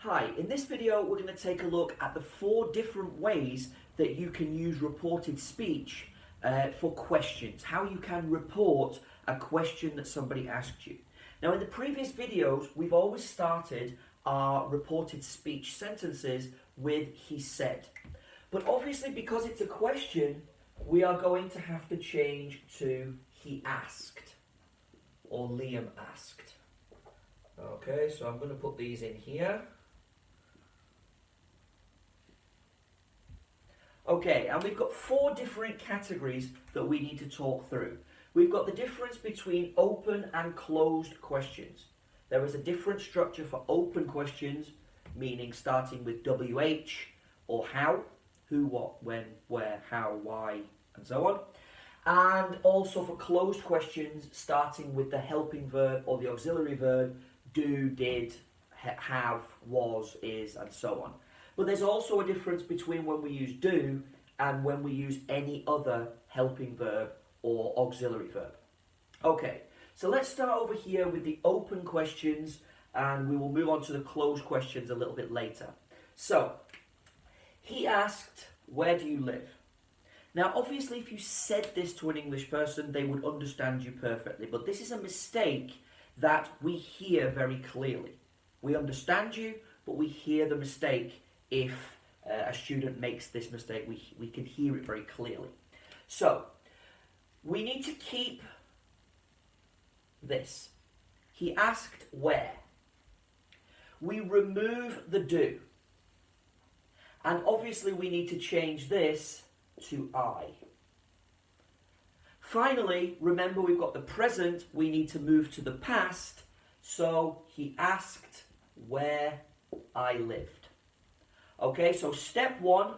Hi, in this video we're going to take a look at the 4 different ways that you can use reported speech for questions, how you can report a question that somebody asked you. Now in the previous videos we've always started our reported speech sentences with he said, but obviously because it's a question we are going to have to change to he asked or Liam asked. Okay, so I'm going to put these in here. Okay, and we've got 4 different categories that we need to talk through. We've got the difference between open and closed questions. There is a different structure for open questions, meaning starting with WH or how, who, what, when, where, how, why, and so on. And also for closed questions, starting with the helping verb or the auxiliary verb, do, did, have, was, is, and so on. But there's also a difference between when we use do and when we use any other helping verb or auxiliary verb. Okay, so let's start over here with the open questions and we will move on to the closed questions a little bit later. So, he asked, where do you live? Now obviously if you said this to an English person they would understand you perfectly, but this is a mistake that we hear very clearly. We understand you, but we hear the mistake. If a student makes this mistake, we can hear it very clearly. So, we need to keep this. He asked where. We remove the do. And obviously we need to change this to I. Finally, remember we've got the present, we need to move to the past. So, he asked where I lived. Okay, so step 1,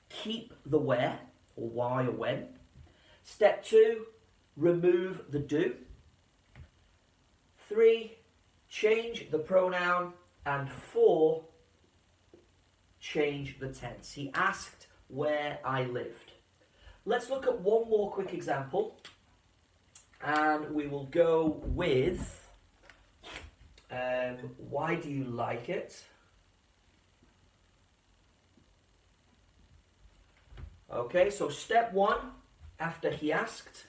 keep the where, or why or when. Step 2, remove the do. 3, change the pronoun. And 4, change the tense. He asked where I lived. Let's look at one more quick example. And we will go with, why do you like it? Okay, so step 1, after he asked,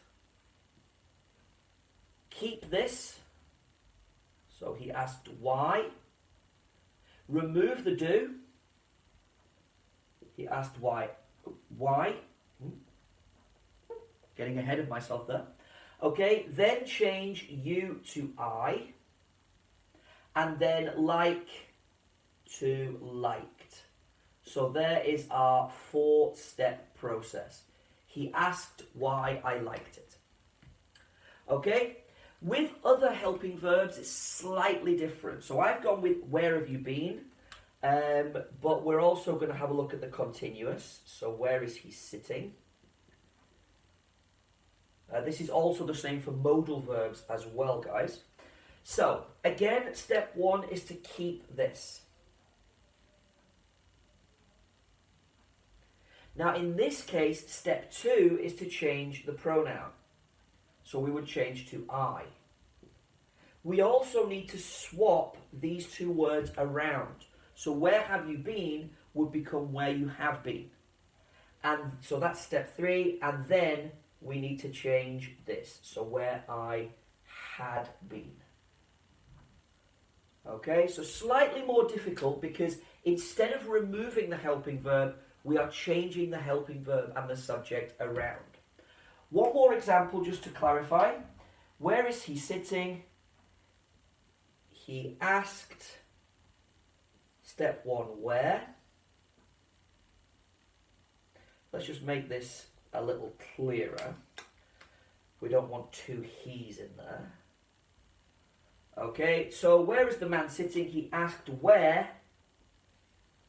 keep this. So he asked why. Remove the do. He asked why. Why? Getting ahead of myself there. Okay, then change you to I. And then like to liked. So there is our 4-step process. He asked why I liked it. Okay? With other helping verbs, it's slightly different. So I've gone with where have you been? But we're also going to have a look at the continuous. So where is he sitting? This is also the same for modal verbs as well, guys. So, again, step 1 is to keep this. Now, in this case, step 2 is to change the pronoun. So we would change to I. We also need to swap these 2 words around. So where have you been would become where you have been. And so that's step 3. And then we need to change this. So where I had been. Okay, so slightly more difficult because instead of removing the helping verb, we are changing the helping verb and the subject around. One more example just to clarify. Where is he sitting? He asked, step 1, where? Let's just make this a little clearer. We don't want 2 he's in there. Okay, so where is the man sitting? He asked where.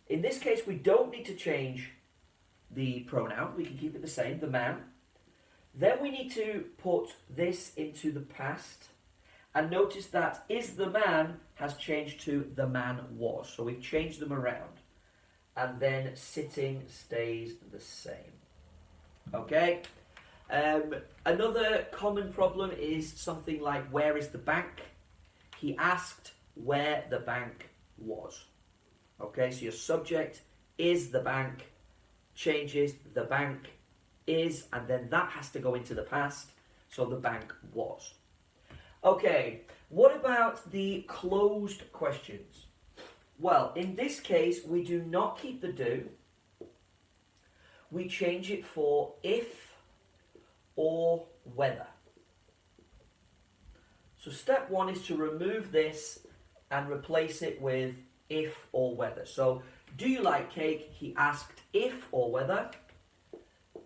In this case, we don't need to change the pronoun. We can keep it the same, the man. Then we need to put this into the past. And notice that is the man has changed to the man was. So we've changed them around. And then sitting stays the same. Okay. Another common problem is something like where is the bank? He asked where the bank was. Okay, so your subject is the bank, changes the bank is, and then that has to go into the past, so the bank was. Okay, what about the closed questions? Well, in this case, we do not keep the do. We change it for if or whether. So step one is to remove this and replace it with if or whether. So, do you like cake? He asked if or whether.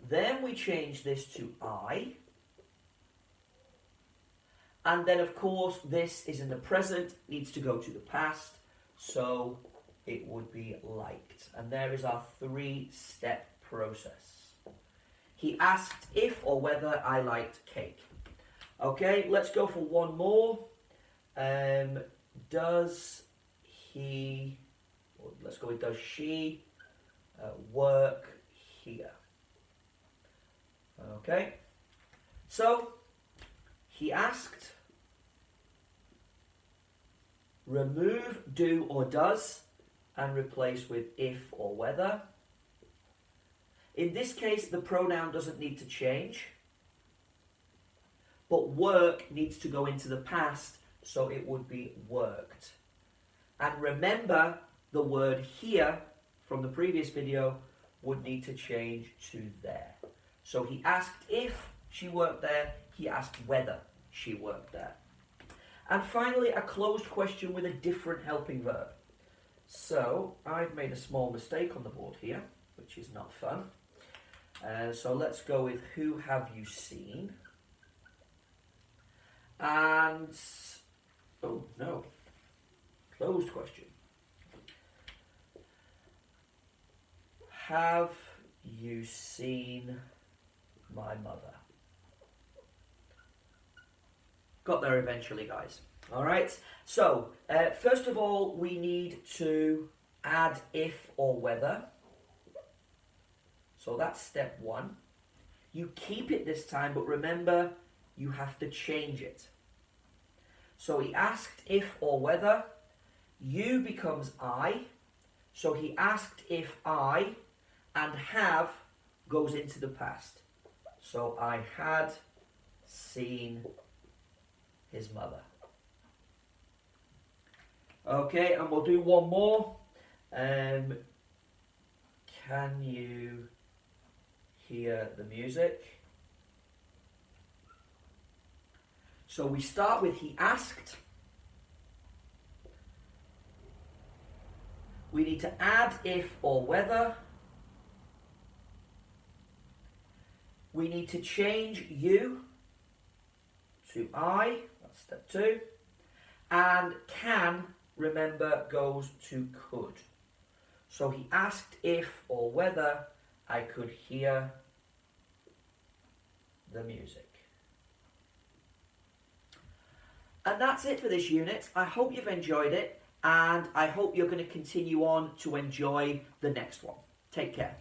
Then we change this to I. And then, of course, this is in the present, needs to go to the past. So, it would be liked. And there is our 3-step process. He asked if or whether I liked cake. Okay, let's go for one more. Does he, or let's go with does she work here? Okay, so he asked, remove do or does and replace with if or whether. In this case, the pronoun doesn't need to change, but work needs to go into the past, so it would be worked. And remember, the word here from the previous video would need to change to there. So he asked if she worked there, he asked whether she worked there. And finally, a closed question with a different helping verb. So I've made a small mistake on the board here, which is not fun. So let's go with who have you seen? And, oh no, closed question. Have you seen my mother? Got there eventually, guys. All right. So, first of all, we need to add if or whether. So that's step one. You keep it this time, but remember, you have to change it. So he asked if or whether. You becomes I. So he asked if I, and have goes into the past. So I had seen his mother. Okay, and we'll do one more. Can you hear the music? So we start with he asked. We need to add if or whether. We need to change you to I, that's step two. And can, remember, goes to could. So he asked if or whether I could hear the music. And that's it for this unit. I hope you've enjoyed it, and I hope you're going to continue on to enjoy the next one. Take care.